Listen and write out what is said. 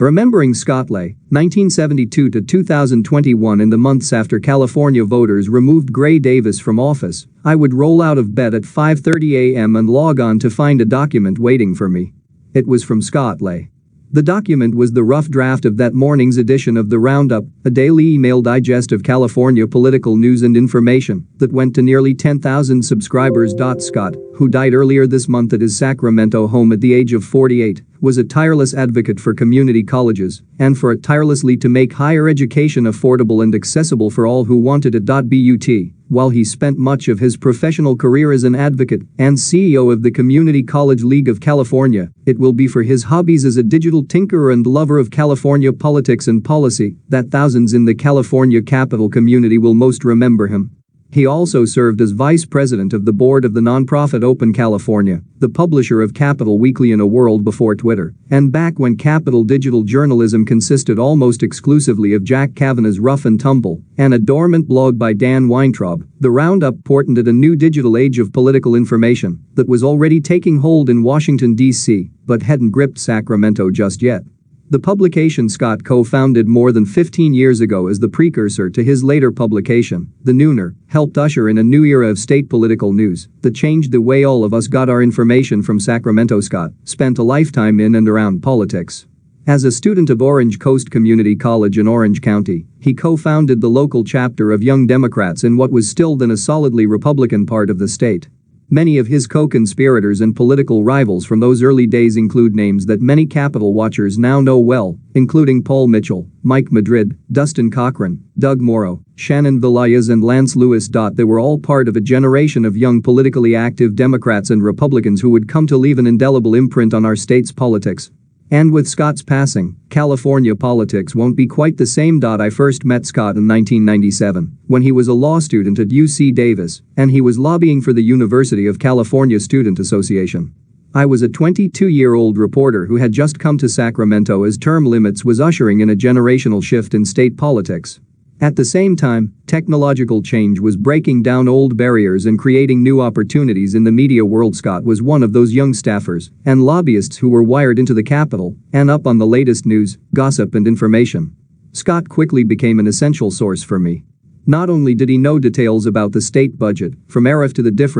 Remembering Scott Lay, 1972 to 2021. In the months after California voters removed Gray Davis from office, I would roll out of bed at 5:30 a.m. and log on to find a document waiting for me. It was from Scott Lay. The document was the rough draft of that morning's edition of the Roundup, a daily email digest of California political news and information that went to nearly 10,000 subscribers. Scott, who died earlier this month at his Sacramento home at the age of 48, was a tireless advocate for community colleges and for it tirelessly to make higher education affordable and accessible for all who wanted it. But while he spent much of his professional career as an advocate and CEO of the Community College League of California, it will be for his hobbies as a digital tinkerer and lover of California politics and policy that thousands in the California capital community will most remember him. He also served as vice president of the board of the nonprofit Open California, the publisher of Capital Weekly in a world before Twitter, and back when Capital digital journalism consisted almost exclusively of Jack Kavanagh's Rough and Tumble and a dormant blog by Dan Weintraub. The Roundup portended a new digital age of political information that was already taking hold in Washington, D.C., but hadn't gripped Sacramento just yet. The publication Scott co-founded more than 15 years ago as the precursor to his later publication, The Nooner, helped usher in a new era of state political news that changed the way all of us got our information from Sacramento. Scott spent a lifetime in and around politics. As a student of Orange Coast Community College in Orange County, he co-founded the local chapter of Young Democrats in what was still then a solidly Republican part of the state. Many of his co-conspirators and political rivals from those early days include names that many Capitol watchers now know well, including Paul Mitchell, Mike Madrid, Dustin Corcoran, Doug Morrow, Shannan, Velayas and Lance Lewis. They were all part of a generation of young politically active Democrats and Republicans who would come to leave an indelible imprint on our state's politics. And with Scott's passing, California politics won't be quite the same. I first met Scott in 1997 when he was a law student at UC Davis and he was lobbying for the University of California Student Association. I was a 22-year-old reporter who had just come to Sacramento as term limits was ushering in a generational shift in state politics. At the same time, technological change was breaking down old barriers and creating new opportunities in the media world. Scott was one of those young staffers and lobbyists who were wired into the Capitol and up on the latest news, gossip and information. Scott quickly became an essential source for me. Not only did he know details about the state budget, from ARIF to the different